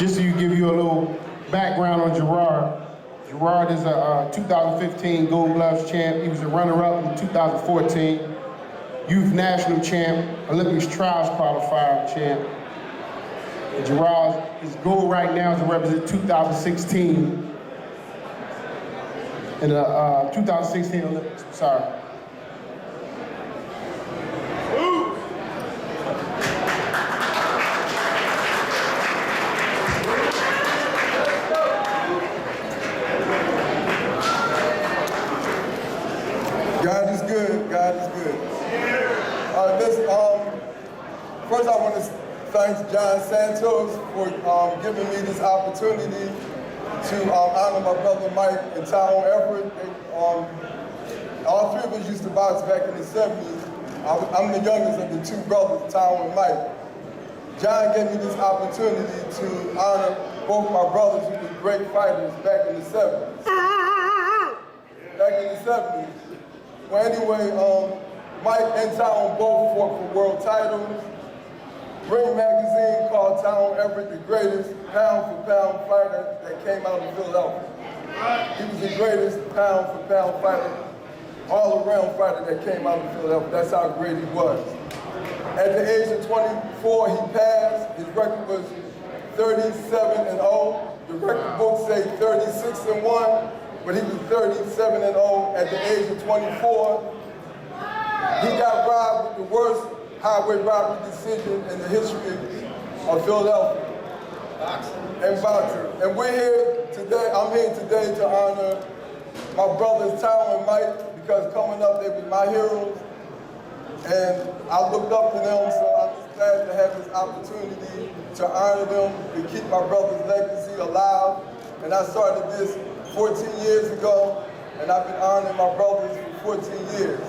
Just to give you a little background on Gerard. Gerard is a 2015 Gold Gloves champ. He was a runner-up in 2014, Youth National champ, Olympics Trials qualifier champ. And Gerard, his goal right now is to represent 2016 in the 2016 Olympics. Sorry. God is good. God is good. First, I want to thank John Santos for giving me this opportunity to honor my brother Mike and Tyrone Everett. All three of us used to box back in the 70s. I'm the youngest of the two brothers, Tyrone and Mike. John gave me this opportunity to honor both my brothers who were great fighters back in the 70s. Back in the 70s. Well, anyway, Mike and Tyrone both fought for world titles. Ring magazine called Tyrone Everett the greatest pound-for-pound fighter that came out of Philadelphia. He was the greatest pound-for-pound fighter, all-around fighter that came out of Philadelphia. That's how great he was. At the age of 24, he passed. His record was 37-0. The record books say 36-1. But he was 37-0 at the age of 24. He got robbed with the worst highway robbery decision in the history of Philadelphia. And boxing. And we're here today, I'm here today to honor my brothers Tyrone and Mike, because coming up they were my heroes. And I looked up to them, so I'm just glad to have this opportunity to honor them, to keep my brother's legacy alive. And I started this 14 years ago, and I've been honoring my brothers for 14 years.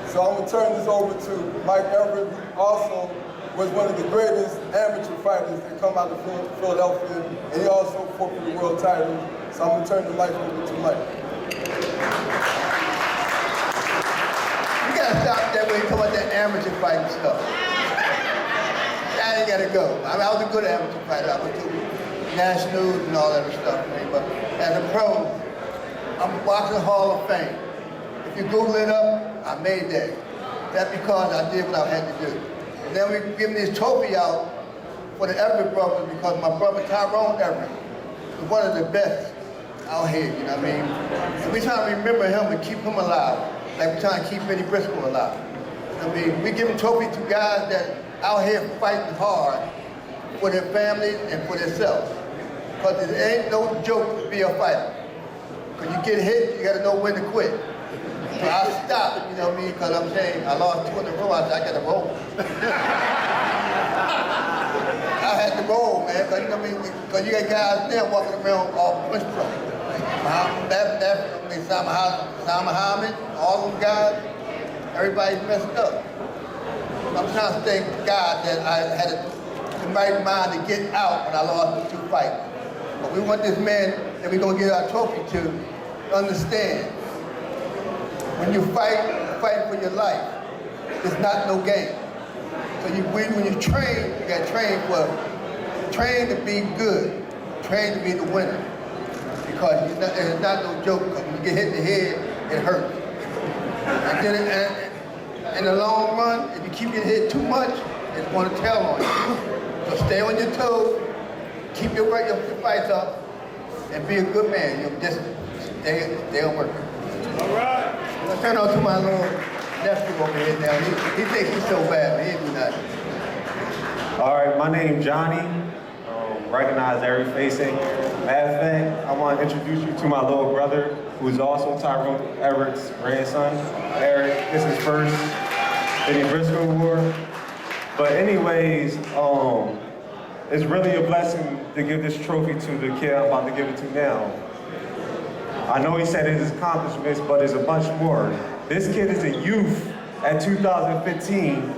So I'm gonna turn this over to Mike Everett, who also was one of the greatest amateur fighters that come out of Philadelphia, and he also fought for the world title. So I'm gonna turn the mic over to Mike. You gotta stop that way talking about that amateur fighting stuff. Now you gotta go. I mean, I was a good amateur fighter. I went to nationals and all that other stuff, man. But as a pro, I'm a boxing Hall of Fame. If you Google it up, I made that. That's because I did what I had to do. And then we give this trophy out for the Everett brothers, because my brother Tyrone Everett was one of the best out here, you know what I mean? And we trying to remember him and keep him alive, like we're trying to keep Eddie Briscoe alive. I mean, we give trophy to guys that out here fighting hard for their families and for themselves. Because it ain't no joke to be a fighter. Because you get hit, you gotta know when to quit. So I stopped, you know what I mean? Because I'm saying I lost 2 in a row, I said I gotta roll. I had to roll, man, because you know what I mean? Because you got guys there walking around all punch pro. Sam Muhammad, all them guys, everybody's messed up. I'm trying to thank God that I had the right mind to get out when I lost the 2 fights. But we want this man that we're gonna get our trophy to understand. When you fight for your life. It's not no game. So when you train, you gotta train to be good, train to be the winner. Because it's not no joke, because when you get hit in the head, it hurts. And then in the long run, if you keep getting hit too much, it's gonna tell on you. So stay on your toes, keep your fights up, and be a good man. You know, just stay on working. All right. I'm gonna turn on to my little nephew over here now. He thinks he's so bad, but he ain't do nothing. All right, my name's Johnny. Recognize every face in here. Matter of fact, I want to introduce you to my little brother, who is also Tyrone Everett's grandson, Eric. This is first Eddie Briscoe Award. But anyways, it's really a blessing to give this trophy to the kid I'm about to give it to now. I know he said his accomplishments, but there's a bunch more. This kid is a youth at 2015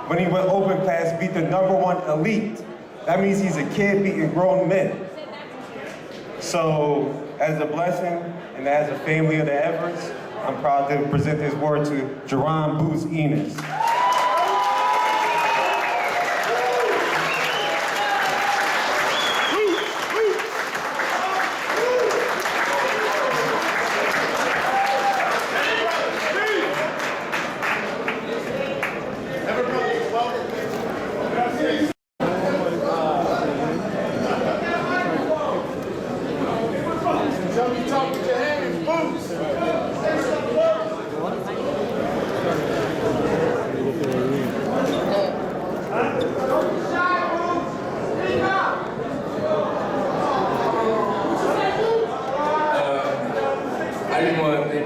when he went open class, beat the #1 elite. That means he's a kid beating grown men. So, as a blessing and as a family of the Everetts, I'm proud to present this award to Jerron Boots Enos.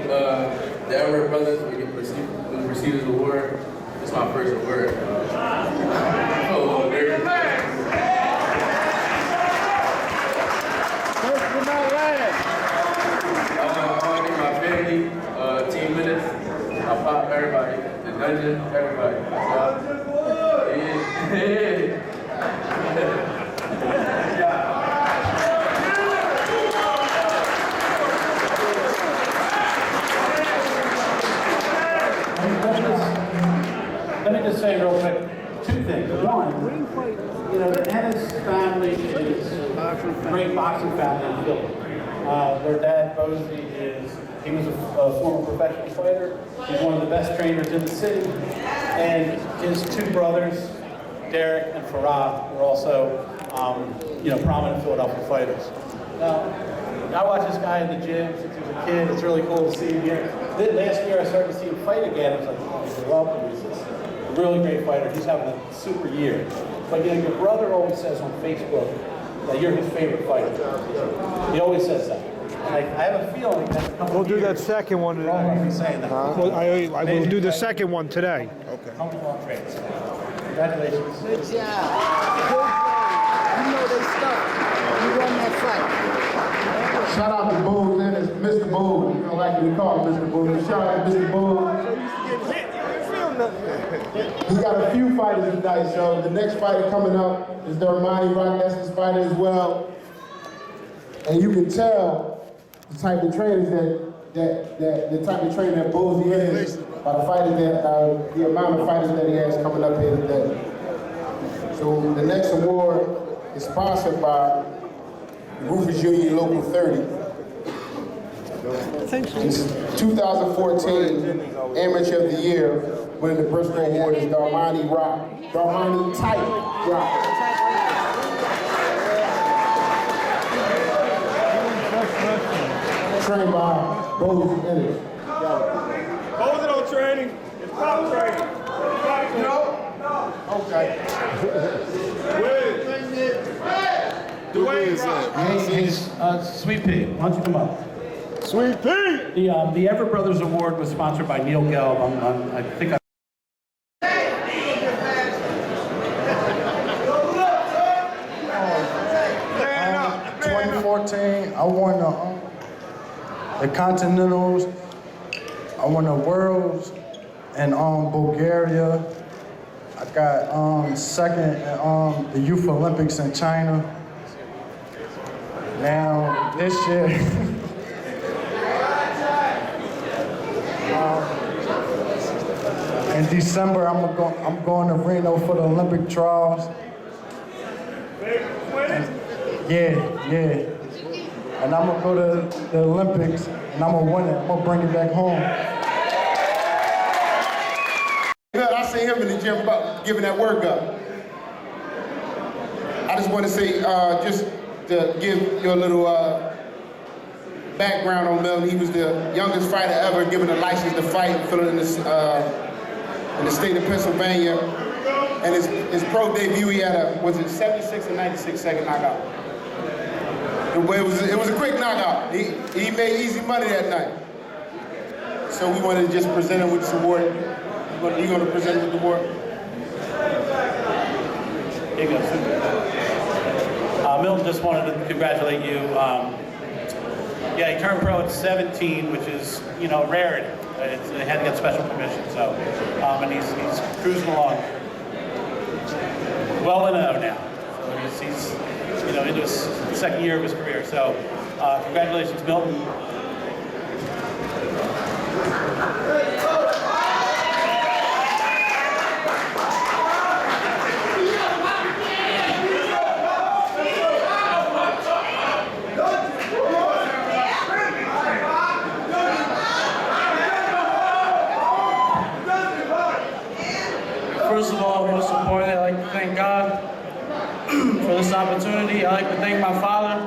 the Everett brothers we received this award. It's my first award. I want to thank my family, team minutes, my pop, everybody, the dungeon, everybody. Let me just say real quick, two things. One, you know, the Ennis family is a great boxing family in Philly. Their dad, Bosie, he was a former professional fighter. He's one of the best trainers in the city. And his two brothers, Derek and Farah, were also, you know, prominent Philadelphia fighters. Now, I watch this guy in the gym since he was a kid. It's really cool to see him here. Last year, I started to see him fight again. I was like, oh, he's welcome. He's this really great fighter. He's having a super year. But you know, your brother always says on Facebook that you're his favorite fighter. He always says that. And I have a feeling that We'll do that second one today. I'll saying that. Well, I will do the second one today. Okay. Coming along great. Congratulations. Good job. You know they stuck. You won that fight. Shout out to Boo, Dennis, Mr. Boo. You don't like to be called Mr. Boo. Shout out to Mr. Boo. He's got a few fighters tonight, so the next fighter coming up is the Armani Rock. That's his fighter as well. And you can tell the type of trainers the type of trainer that Bosie is by the fighters that the amount of fighters that he has coming up here today. So the next award is sponsored by Rufus Union Local 30. This 2014 Amateur of the Year, winning the Briscoe Awards is the Armani Rock, the Armani Tight Rock. Trained by Bosie Ennis. Bosie don't training. It's pop training. No. Okay. Sweet Pea, why don't you come up? Sweet Pea! The Everett Brothers Award was sponsored by Neil Gelb. I think 2014, I won the Continentals. I won the Worlds in Bulgaria. I got second at the Youth Olympics in China. Now this year, in December, I'm going to Reno for the Olympic trials. Yeah. And I'm gonna go to the Olympics and I'm gonna win it. I'm gonna bring it back home. Good, I see him in the gym about giving that work up. I just want to say, just to give you a little background on Milton. He was the youngest fighter ever given a license to fight in the state of Pennsylvania. And his pro debut, he had was it 76 or 96 second knockout. It was a quick knockout. He made easy money that night. So we wanted to just present him with this award. We're going to present him with the award. Here you go. Milton just wanted to congratulate you. Yeah, he turned pro at 17, which is, you know, a rarity. They had to get special permission, so, and he's cruising along. Well enough now. So he's you know, into his second year of his career. So, congratulations, Milton. First of all, most importantly, I'd like to thank God for this opportunity. I'd like to thank my father,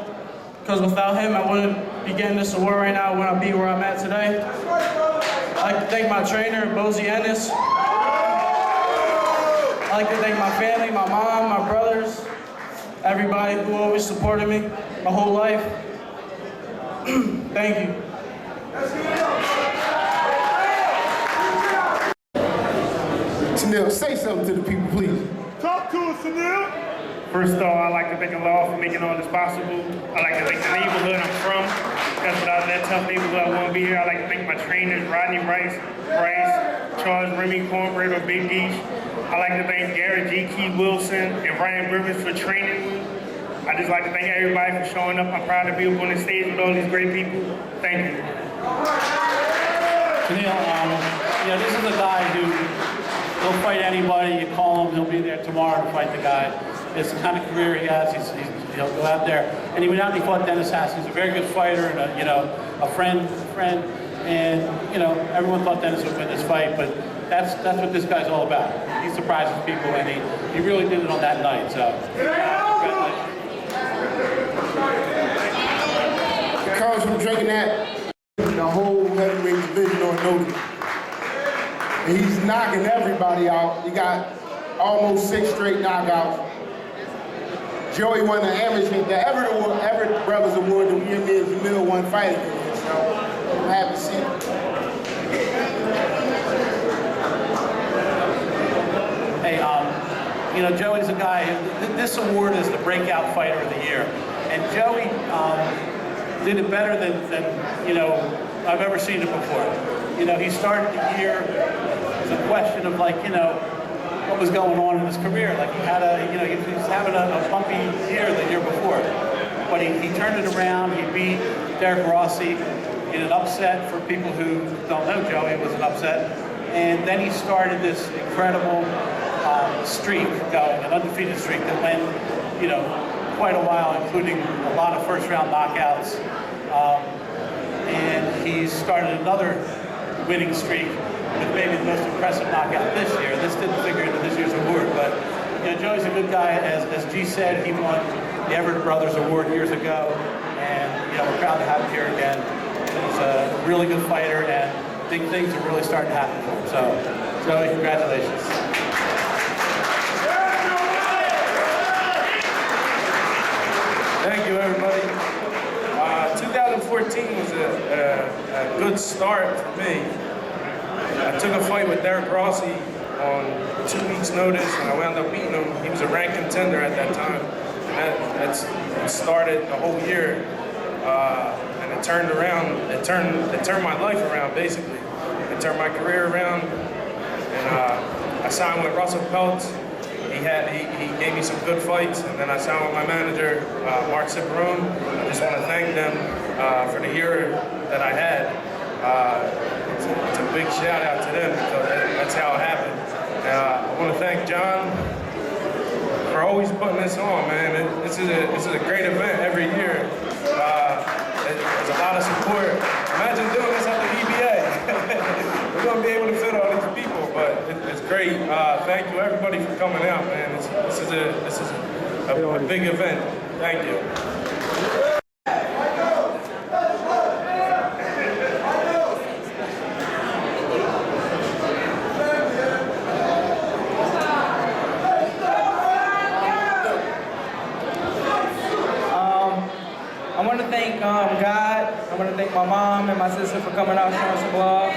because without him, I wouldn't be getting this award right now. I wouldn't be where I'm at today. I'd like to thank my trainer, Bosie Ennis. I'd like to thank my family, my mom, my brothers, everybody who always supported me my whole life. Thank you. Sunil, say something to the people, please. Talk to us, Sunil. First of all, I'd like to thank Allah for making all this possible. I'd like to thank the neighborhood I'm from. Because without that tough neighborhood, I wouldn't be here. I'd like to thank my trainers, Rodney Bryce, Charles Remy, Cornbread, or Big Geesh. I'd like to thank Garrett G. Key Wilson and Ryan Rivers for training me. I'd just like to thank everybody for showing up. I'm proud to be up on the stage with all these great people. Thank you. Sunil, this is a guy who he'll fight anybody. You call him, he'll be there tomorrow to fight the guy. It's the kind of career he has. He'll go out there, and he went out and he fought Dennis Haas. He's a very good fighter and a friend. And everyone thought Dennis would win this fight, but that's what this guy's all about. He surprises people, and he really did it on that night. So, congratulations. Comes from drinking that, the whole heavyweight division on notice. And he's knocking everybody out. He got almost 6 straight knockouts. Joey won the amateur, the Everett Brothers Award that me and Jamil won fighting against. So I'm happy to see it. Hey, Joey's a guy. This award is the breakout fighter of the year, and Joey did it better than I've ever seen it before. He started the year as a question of what was going on in his career. Like he had he was having a bumpy year the year before, but he turned it around. He beat Derek Rossi in an upset. For people who don't know, Joey, it was an upset, and then he started this incredible streak going, an undefeated streak that went, quite a while, including a lot of first-round knockouts. And he started another winning streak with maybe the most impressive knockout this year. This didn't figure into this year's award, but Joey's a good guy. As G said, he won the Everett Brothers Award years ago, and we're proud to have him here again. He's a really good fighter, and big things are really starting to happen for him. So, Joey, congratulations. Thank you, everybody. 2014 was a good start for me. I took a fight with Derek Rossi on 2 weeks' notice, and I wound up beating him. He was a ranked contender at that time. That started the whole year, and it turned around. It turned my life around, basically. It turned my career around, and I signed with Russell Peltz. He gave me some good fights, and then I signed with my manager, Mark Ciparone. I just want to thank them for the year that I had. It's a big shout out to them because that's how it happened. I want to thank John for always putting this on, man. This is a great event every year. There's a lot of support. Imagine doing this at the EBA. We're going to be able to fit all these people, but it's great. Thank you, everybody, for coming out, man. This is a big event. Thank you. I want to thank God. I want to thank my mom and my sister for coming out showing some love.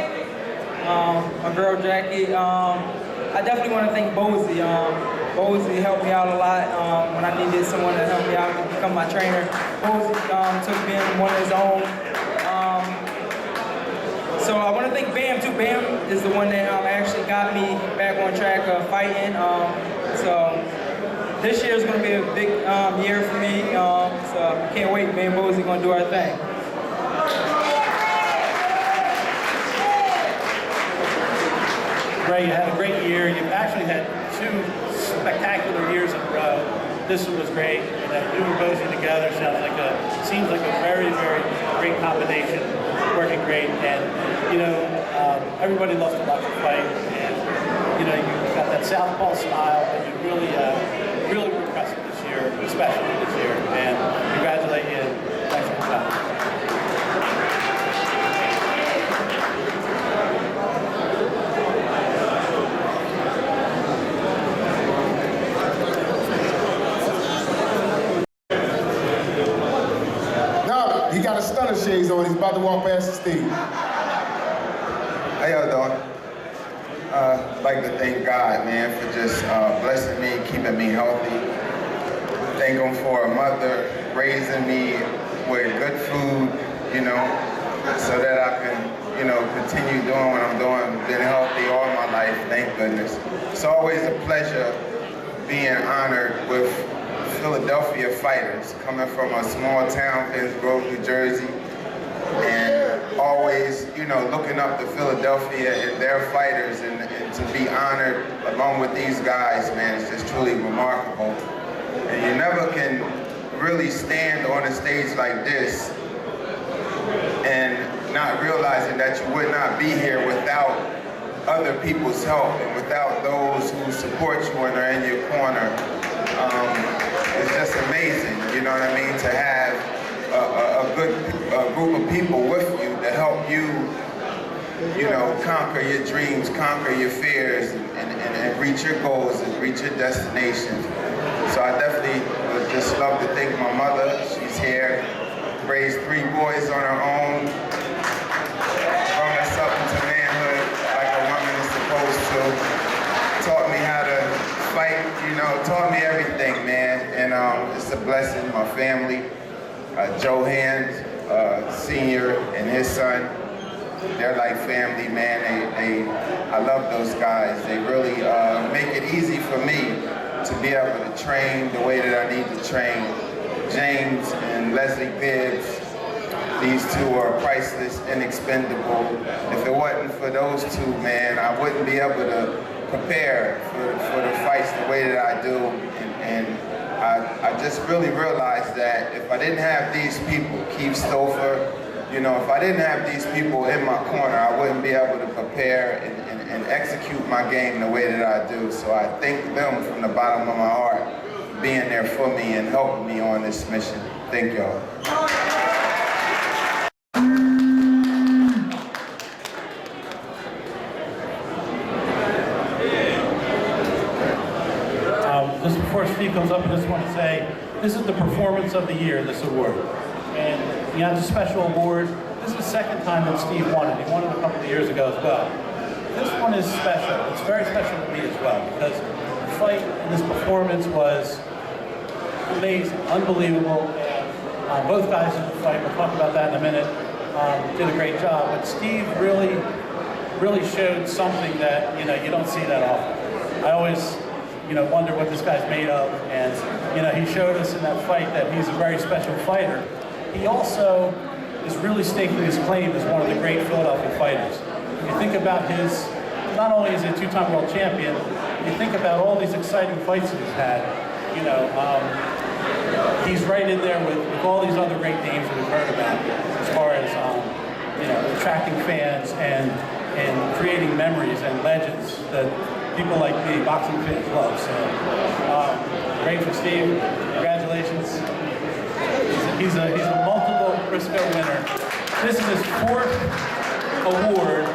My girl Jackie. I definitely want to thank Bozy. Bozy helped me out a lot when I needed someone to help me out and become my trainer. Bozy took me in one of his own. So I want to thank Bam too. Bam is the one that actually got me back on track of fighting. So this year is going to be a big year for me. So I can't wait. Me and Bozy going to do our thing. Ray, you had a great year. You've actually had 2 spectacular years in a row. This one was great. You and Bozy together seems like a very, very great combination. Working great, and everybody loves to watch you fight. And you've got that southpaw style, but you really, really were impressive this year, especially this year. And congratulate you. Thanks for coming. He got a stunner shades on. He's about to walk past the stage. How y'all doing? like to thank God, man, for just blessing me, keeping me healthy. Thank Him for a mother raising me with good food, you know, so that I can, you know, continue doing what I'm doing. Been healthy all my life, thank goodness. It's always a pleasure being honored with Philadelphia fighters, coming from a small town, Penns Grove, New Jersey, and always, you know, looking up to Philadelphia and their fighters, and to be honored along with these guys, man, it's just truly remarkable. And you never can really stand on a stage like this and not realizing that you would not be here without other people's help and without those who support you and are in your corner. It's just amazing, you know what I mean, to have a good group of people with you to help you, you know, conquer your dreams, conquer your fears, and reach your goals and reach your destinations. So I definitely would just love to thank my mother. She's here, raised 3 boys on her own, grown us up into manhood like a woman is supposed to, taught me how to fight, you know, taught me everything, man. And it's a blessing. My family, Joe Hand, Senior, and his son, they're like family, man. I love those guys. They really make it easy for me to be able to train the way that I need to train. James and Leslie Bibbs, these 2 are priceless, inexpendable. If it wasn't for those 2, man, I wouldn't be able to prepare for the fights the way that I do. And I just really realized that if I didn't have these people, Keith Stouffer, you know, if I didn't have these people in my corner, I wouldn't be able to prepare and execute my game the way that I do. So I thank them from the bottom of my heart for being there for me and helping me on this mission. Thank y'all. Just before Steve comes up, I just want to say, this is the performance of the year, this award. And you know, it's a special award. This is the 2nd time that Steve won it. He won it a couple of years ago as well. This one is special. It's very special to me as well, because the fight and this performance was amazing, unbelievable. And both guys in the fight, we'll talk about that in a minute, did a great job. But Steve really showed something that, you know, you don't see that often. I always, you know, wonder what this guy's made of, and, you know, he showed us in that fight that he's a very special fighter. He also is really staking his claim as one of the great Philadelphia fighters. You think about his, not only is he a 2-time world champion, you think about all these exciting fights that he's had, you know, he's right in there with all these other great names that we've heard about, as far as, you know, attracting fans and creating memories and legends that people like me, boxing fans, love. So, great for Steve. Congratulations. He's a multiple Briscoe winner. This is his 4th award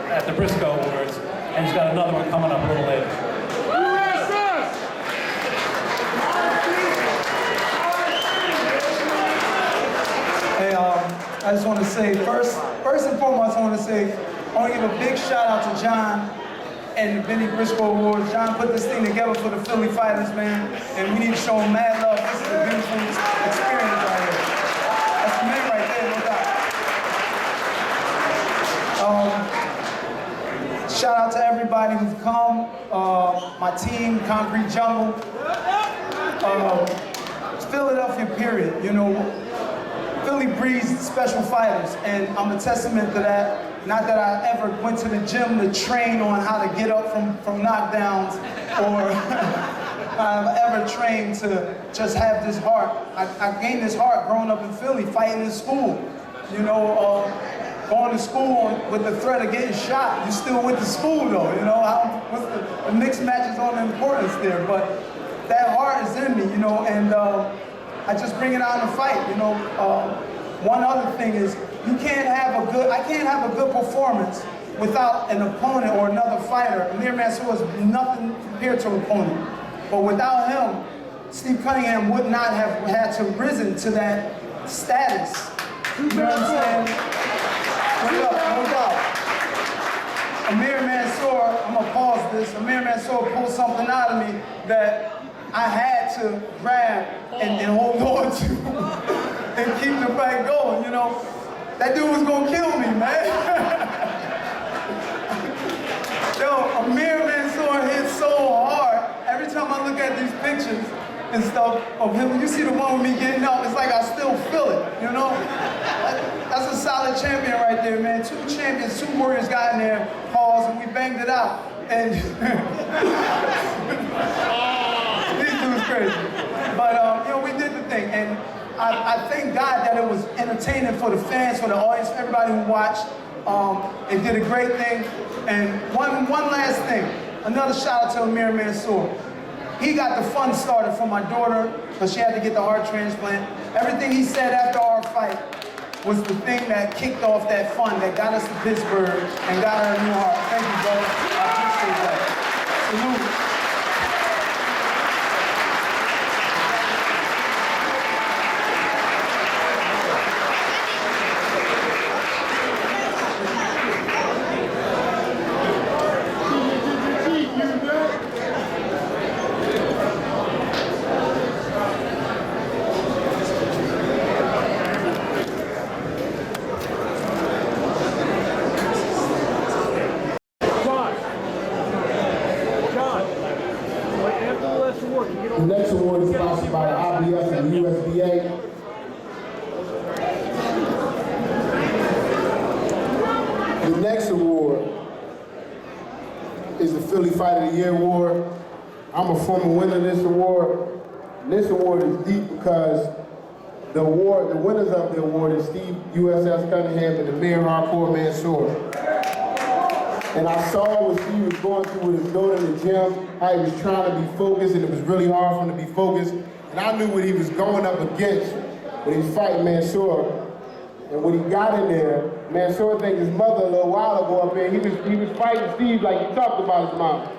at the Briscoe Awards, and he's got another one coming up a little later. Hey, I just want to say, first and foremost, I want to give a big shout out to John and the Benny Briscoe Awards. John put this thing together for the Philly fighters, man, and we need to show them mad love. This is a beautiful experience right here. That's the man right there, no doubt. Shout out to everybody who's come, my team, Concrete Jungle, Philadelphia, period. You know, Philly breeds special fighters, and I'm a testament to that. Not that I ever went to the gym to train on how to get up from knockdowns, or I've ever trained to just have this heart. I gained this heart growing up in Philly, fighting in school. You know, going to school with the threat of getting shot. You still went to school though, you know? What's the mixed matches on the importance there, but that heart is in me, you know, and I just bring it out in a fight, you know. One other thing is, I can't have a good performance without an opponent or another fighter. Amir Mansour is nothing compared to an opponent. But without him, Steve Cunningham would not have had to risen to that status. You know what I'm saying? No doubt. Amir Mansour, I'm a this, Amir Mansour pulled something out of me that I had to grab and hold on to and keep the fight going, you know. That dude was gonna kill me, man. Yo, Amir Mansour hit so hard. Every time I look at these pictures and stuff of him, when you see the one with me getting up, it's like I still feel it, you know? That's a solid champion right there, man. 2 champions, 2 warriors got in there, pause, and we banged it out. And these dudes crazy. But, you know, we did the thing. And I thank God that it was entertaining for the fans, for the audience, for everybody who watched. It did a great thing. And one last thing, another shout out to Amir Mansour. He got the fun started for my daughter because she had to get the heart transplant. Everything he said after our fight was the thing that kicked off that fun, that got us to Pittsburgh and got her a new heart. Thank you, bro. I appreciate that. Salute. The next award is sponsored by the IBF and the USDA. The next award is the Philly Fight of the Year award. I'm a former winner of this award. And this award is deep because the winners of the award is Steve USS Cunningham and Amir Hardcore Mansour. And I saw what Steve was going through with his daughter in the gym, how he was trying to be focused, and it was really hard for him to be focused. And I knew what he was going up against when he was fighting Mansour. And when he got in there, Mansour thanked his mother a little while ago up there. He was fighting Steve like he talked about his mom.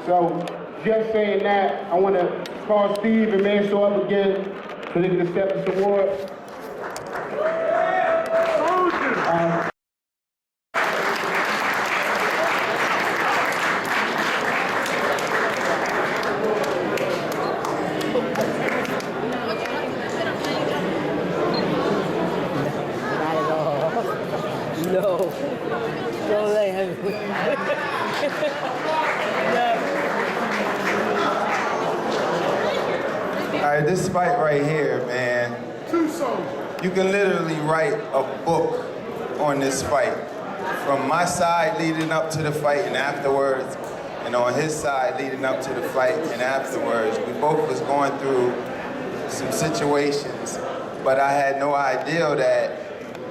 So just saying that, I want to call Steve and Mansour up again so they can accept this award. All right, this fight right here, man, you can literally write a book on this fight. From my side leading up to the fight and afterwards, and on his side leading up to the fight and afterwards. We both was going through some situations, but I had no idea that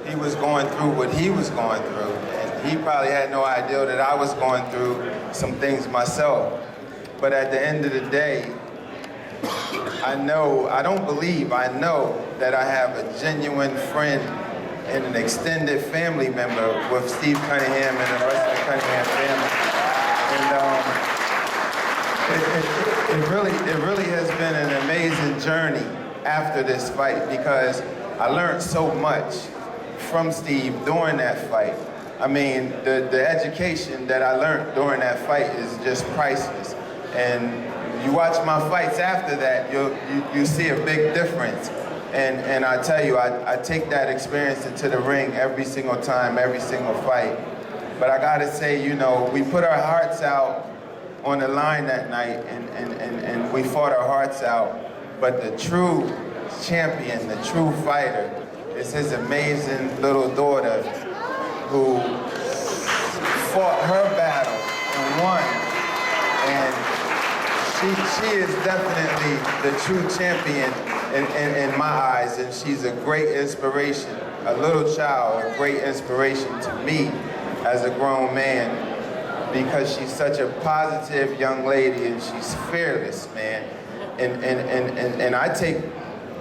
he was going through what he was going through. And he probably had no idea that I was going through some things myself. But at the end of the day, I know that I have a genuine friend and an extended family member with Steve Cunningham and the rest of the Cunningham family. And it really has been an amazing journey after this fight because I learned so much from Steve during that fight. I mean, the education that I learned during that fight is just priceless. And you watch my fights after that, you see a big difference. And I tell you, I take that experience into the ring every single time, every single fight. But I gotta say, you know, we put our hearts out on the line that night and we fought our hearts out. But the true champion, the true fighter, is his amazing little daughter who fought her battle and won. And she is definitely the true champion in my eyes, and she's a great inspiration, a little child, a great inspiration to me as a grown man, because she's such a positive young lady and she's fearless, man. And I take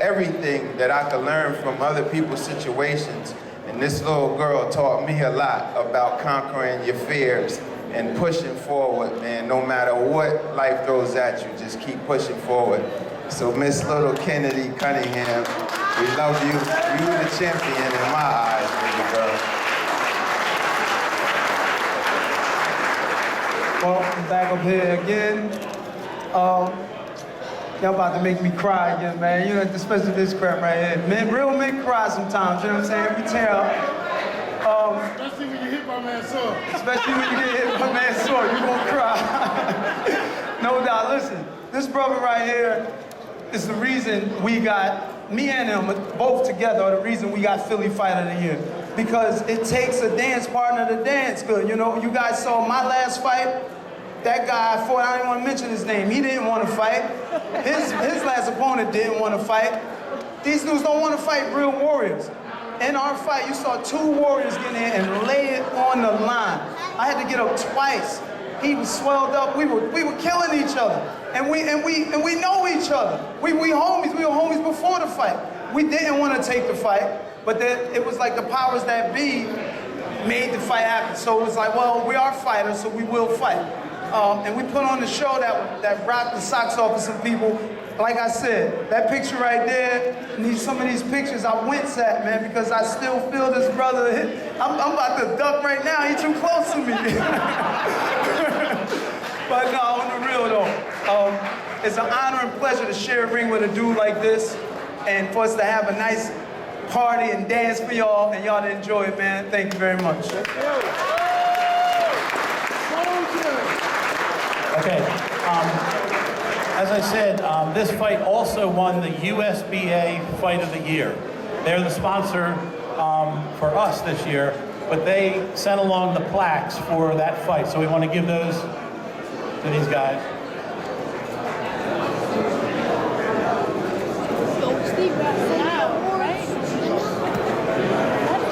everything that I could learn from other people's situations, and this little girl taught me a lot about conquering your fears and pushing forward, man. No matter what life throws at you, just keep pushing forward. So Miss Little Kennedy Cunningham, we love you. You're the champion in my eyes, baby girl. Well, I'm back up here again. Y'all about to make me cry again, man. You know, especially this crap right here. Men, real men cry sometimes, you know what I'm saying? We tell. Especially when you hit my man Sword. Especially when you get hit by man Sword, you gonna cry. No doubt. Listen, this brother right here is the reason we got, me and him both together are the reason we got Philly Fight of the Year. Because it takes a dance partner to dance good. You know, you guys saw my last fight. That guy I fought, I didn't want to mention his name. He didn't want to fight. His last opponent didn't want to fight. These dudes don't want to fight real warriors. In our fight, you saw two warriors get in and lay it on the line. I had to get up twice. He was swelled up. We were killing each other, and we know each other. We homies. We were homies before the fight. We didn't want to take the fight, but then it was like the powers that be made the fight happen. So it was like, well, we are fighters, so we will fight. And we put on the show that rocked the socks off of some people. Like I said, that picture right there, and some of these pictures I wince at, man, because I still feel this brother. I'm about to duck right now. He's too close to me. But no, on the real though, it's an honor and pleasure to share a ring with a dude like this, and for us to have a nice party and dance for y'all, and y'all to enjoy it, man. Thank you very much. Okay. As I said, this fight also won the USBA Fight of the Year. They're the sponsor for us this year, but they sent along the plaques for that fight. So we want to give those to these guys.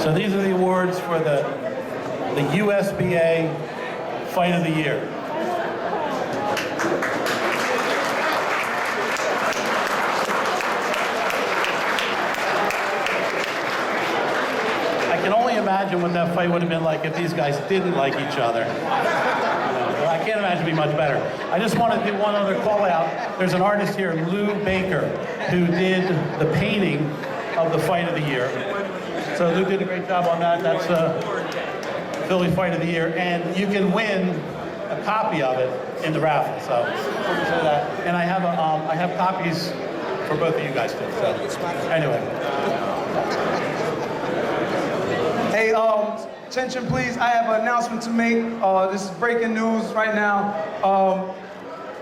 So these are the awards for the USBA Fight of the Year. I can only imagine what that fight would have been like if these guys didn't like each other. I can't imagine it'd be much better. I just want to do one other call out. There's an artist here, Lou Baker, who did the painting of the Fight of the Year. So Lou did a great job on that. That's Philly Fight of the Year, and you can win a copy of it in the raffle. So say that. And I have copies for both of you guys too. So anyway. Hey, attention please, I have an announcement to make. This is breaking news right now.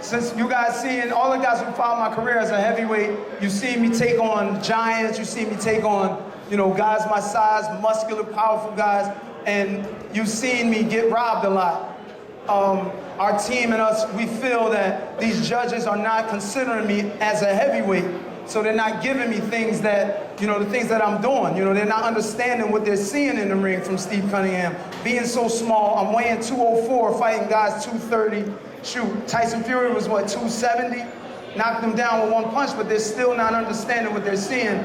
Since you guys seen, all the guys who followed my career as a heavyweight, you've seen me take on giants, you've seen me take on, you know, guys my size, muscular, powerful guys, and you've seen me get robbed a lot. Our team and us, we feel that these judges are not considering me as a heavyweight. So they're not giving me things that, you know, the things that I'm doing. You know, they're not understanding what they're seeing in the ring from Steve Cunningham. Being so small, I'm weighing 204, fighting guys 230. Shoot, Tyson Fury was what, 270? Knocked him down with one punch, but they're still not understanding what they're seeing.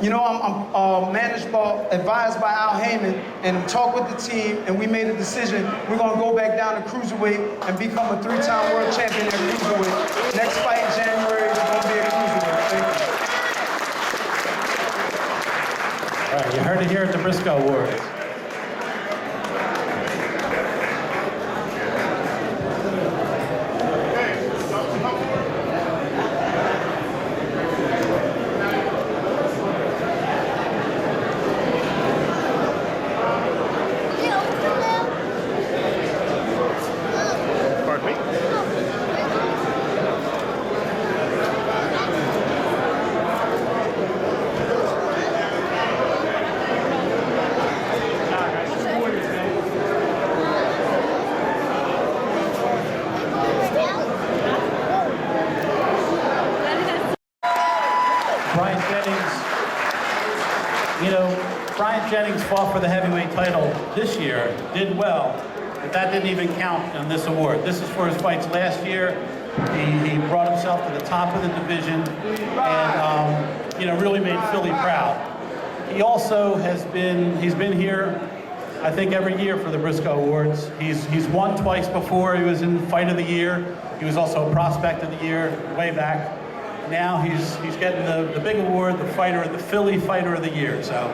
You know, I'm advised by Al Heyman, and talked with the team, and we made a decision. We're gonna go back down to cruiserweight and become a 3-time world champion at cruiserweight. Next fight in January is gonna be a cruiserweight. Thank you. All right, you heard it here at the Briscoe Awards. Jennings fought for the heavyweight title this year, did well, but that didn't even count on this award. This is for his fights last year. He brought himself to the top of the division and, you know, really made Philly proud. He also he's been here, I think, every year for the Briscoe Awards. He's won twice before. He was in Fight of the Year. He was also a Prospect of the Year way back. Now he's getting the big award, the Philly Fighter of the Year. So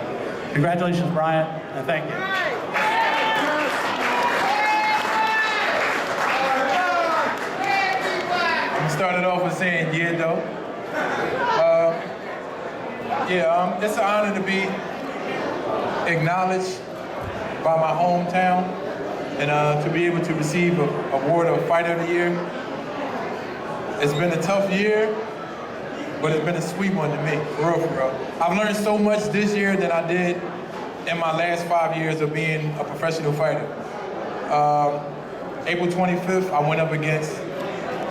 congratulations, Bryant, and thank you. saying yeah, though. It's an honor to be acknowledged by my hometown and to be able to receive an award of Fighter of the Year. It's been a tough year, but it's been a sweet one to me, for real. I've learned so much this year than I did in my last 5 years of being a professional fighter. April 25th, I went up against,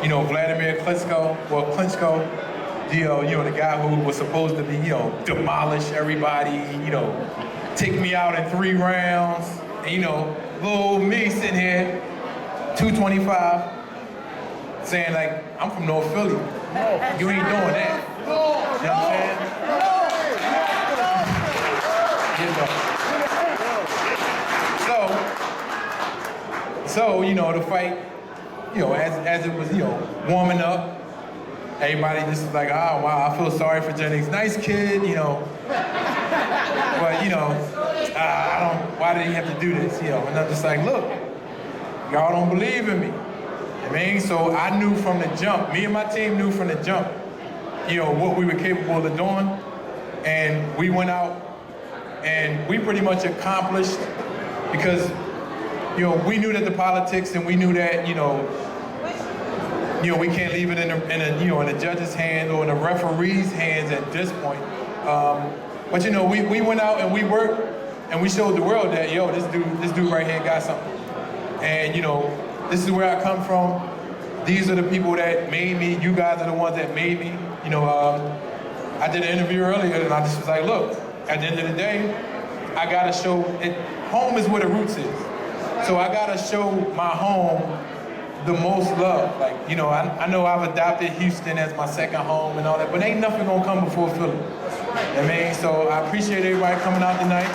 Vladimir Klitschko, the guy who was supposed to be, demolish everybody, take me out in 3 rounds, and, little me sitting here, 225, saying like, I'm from North Philly. You ain't doing that. You know what I'm saying? So, the fight, as it was, warming up, everybody just was like, oh, wow, I feel sorry for Jennings. Nice kid, but, why did he have to do this, And I'm just like, look, y'all don't believe in me. So I knew from the jump, me and my team knew from the jump, what we were capable of doing. And we went out and we pretty much accomplished because, we knew that the politics and we knew that, we can't leave it in the judge's hands or in the referee's hands at this point. But we went out and we worked and we showed the world that, this dude right here got something. And this is where I come from. These are the people that made me. You guys are the ones that made me. I did an interview earlier and I just was like, look, at the end of the day, I gotta show it. Home is where the roots is. So I gotta show my home the most love. Like, I know I've adopted Houston as my second home and all that, but ain't nothing gonna come before Philly. So I appreciate everybody coming out tonight.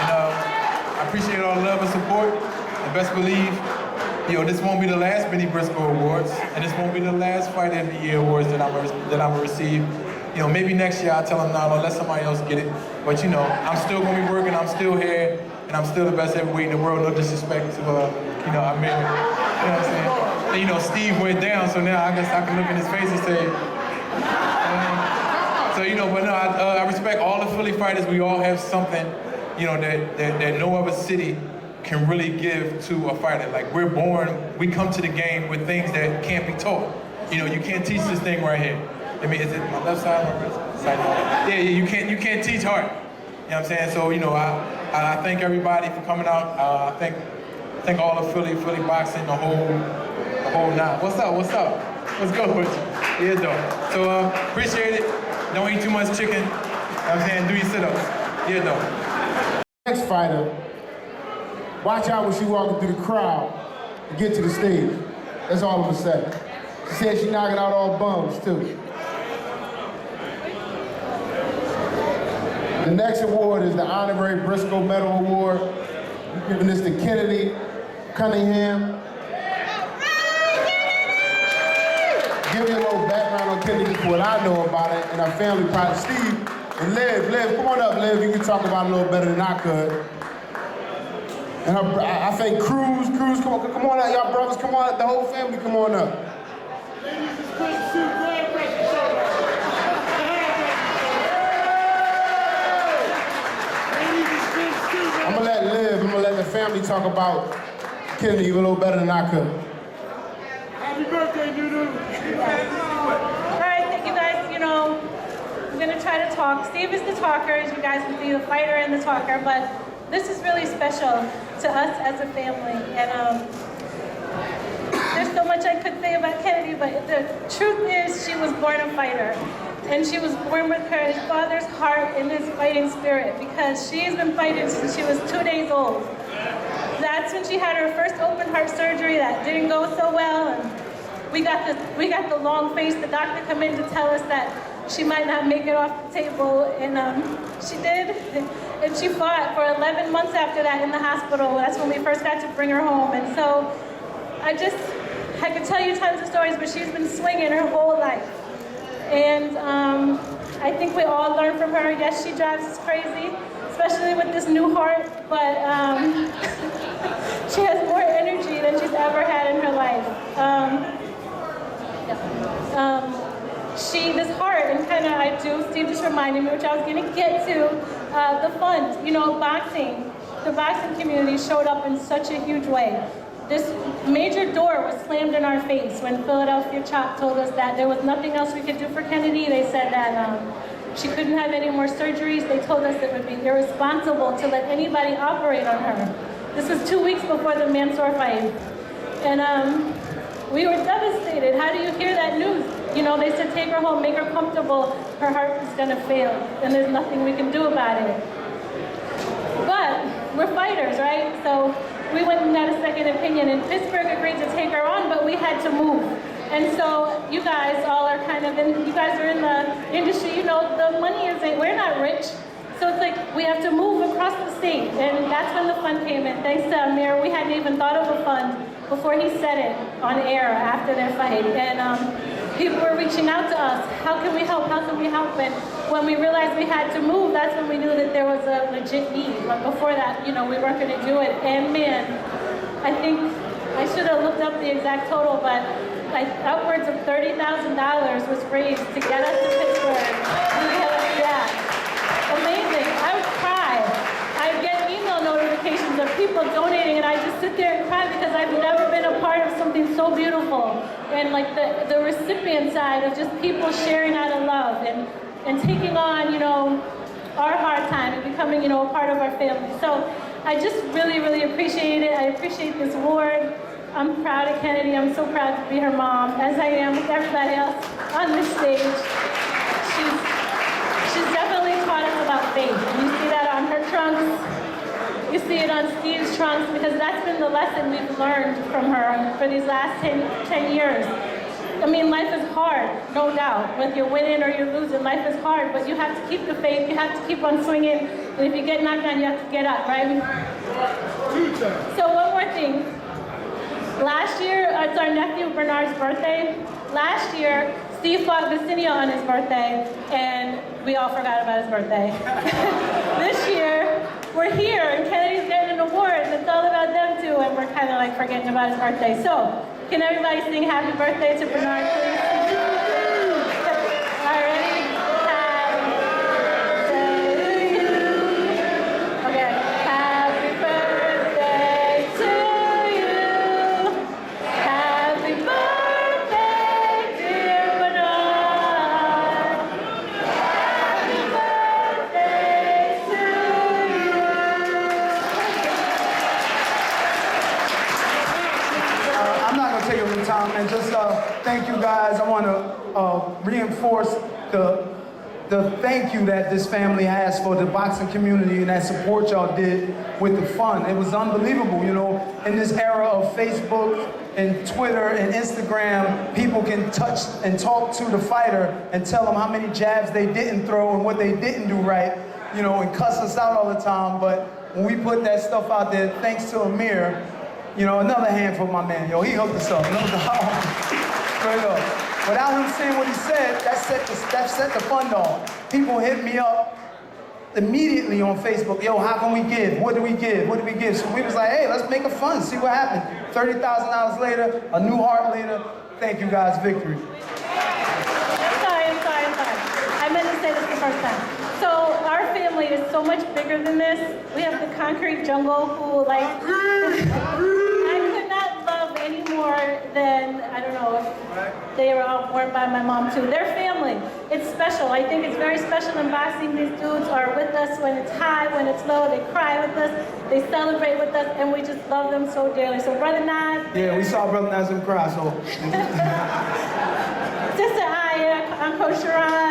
And I appreciate all the love and support. And best believe, this won't be the last Benny Briscoe Awards, and this won't be the last Fighter of the Year Awards that I'm gonna receive. Maybe next year I'll tell them, no, let somebody else get it. But I'm still gonna be working, I'm still here, and I'm still the best heavyweight in the world, no disrespect to, Amir. You know what I'm saying? Steve went down, so now I guess I can look in his face and say, but no, I respect all the Philly fighters. We all have something, that no other city can really give to a fighter. Like, we're born, we come to the game with things that can't be taught. You can't teach this thing right here. Is it my left side or my right side? Yeah, you can't teach heart. You know what I'm saying? So, I thank everybody for coming out. I thank all the Philly boxing, the whole nine. What's up? What's good with you? Yeah, though. So, appreciate it. Don't eat too much chicken. You know what I'm saying? Do your sit-ups. Yeah, though. Next fighter, watch out when she walking through the crowd to get to the stage. That's all I'm gonna say. She said she knocking out all bums, too. The next award is the Honorary Briscoe Medal Award. We're giving this to Kennedy Cunningham. Give you a little background on Kennedy for what I know about it and our family pride. Steve and Liv, come on up, Liv. You can talk about it a little better than I could. And I think Cruz, come on out, y'all brothers, come on out, the whole family, come on up. I'm gonna let the family talk about Kennedy a little better than I could. Happy birthday, Dudu. All right, thank you guys. I'm gonna try to talk. Steve is the talker, as you guys can see, the fighter and the talker, but this is really special to us as a family. And there's so much I could say about Kennedy, but the truth is she was born a fighter. And she was born with her father's heart and his fighting spirit, because she's been fighting since she was 2 days old. That's when she had her first open heart surgery that didn't go so well, and we got the long face. The doctor come in to tell us that she might not make it off the table, and she did. And she fought for 11 months after that in the hospital. That's when we first got to bring her home. And so I could tell you tons of stories, but she's been swinging her whole life. And I think we all learn from her. Yes, she drives us crazy, especially with this new heart, but she has more energy than she's ever had in her life. This heart, and kind of Steve just reminded me, which I was going to get to, the fund, boxing. The boxing community showed up in such a huge way. This major door was slammed in our face when Philadelphia Chop told us that there was nothing else we could do for Kennedy. They said that she couldn't have any more surgeries. They told us it would be irresponsible to let anybody operate on her. This was 2 weeks before the Mansour fight. And we were devastated. How do you hear that news? They said take her home, make her comfortable. Her heart is gonna fail, and there's nothing we can do about it. But we're fighters, right? So we went and got a second opinion, and Pittsburgh agreed to take her on, but we had to move. And so you guys all are you guys are in the industry, the money isn't, we're not rich. So it's like we have to move across the state, and that's when the fund came in. Thanks to Amir, we hadn't even thought of a fund before he said it on air after their fight. And people were reaching out to us. How can we help? How can we help? And when we realized we had to move, that's when we knew that there was a legit need. But before that, we weren't going to do it. And man, I think I should have looked up the exact total, but upwards of $30,000 was raised to get us to Pittsburgh. Yeah, amazing. I would cry. I get email notifications of people donating, and I just sit there and cry because I've never been a part of something so beautiful. And like the recipient side of just people sharing out of love and taking on, our hard time and becoming, a part of our family. So I just really, really appreciate it. I appreciate this award. I'm proud of Kennedy. I'm so proud to be her mom, as I am with everybody else on this stage. She's definitely taught us about faith. And you see that on her trunks. You see it on Steve's trunks, because that's been the lesson we've learned from her for these last 10 years. I mean, life is hard, no doubt. Whether you're winning or you're losing, life is hard, but you have to keep the faith, you have to keep on swinging, and if you get knocked down, you have to get up, right? So one more thing. Last year, it's our nephew Bernard's birthday. Last year, Steve fought Vicinio on his birthday, and we all forgot about his birthday. This year, we're here, and Kennedy's getting an award, and it's all about them too, and we're kind of like forgetting about his birthday. So, can everybody sing happy birthday to Bernard, please? All right, ready? Happy birthday to you. Okay. Happy birthday to you. Happy birthday, dear Bernard. Happy birthday to you. I'm not going to take up any time, and just thank you guys. I want to reinforce the thank you that this family has for the boxing community and that support y'all did with the fund. It was unbelievable, in this era of Facebook and Twitter and Instagram, people can touch and talk to the fighter and tell them how many jabs they didn't throw and what they didn't do right, and cuss us out all the time. But when we put that stuff out there, thanks to Amir, another hand for my man. He hooked us up. No doubt. Straight up. Without him saying what he said, that set the fund off. People hit me up immediately on Facebook. Yo, how can we give? What do we give? What do we give? So we was like, hey, let's make a fund, see what happened. $30,000 later, a new heart later. Thank you guys, victory. I'm sorry. I meant to say this the first time. So our family is so much bigger than this. We have the concrete jungle who I could not love any more than, I don't know, if they were all born by my mom too. Their family, it's special. I think it's very special in boxing. These dudes are with us when it's high, when it's low. They cry with us, they celebrate with us, and we just love them so dearly. So Brother Nas. Yeah, we saw Brother Nas cry, so. Sister Aya, Uncle Sharon,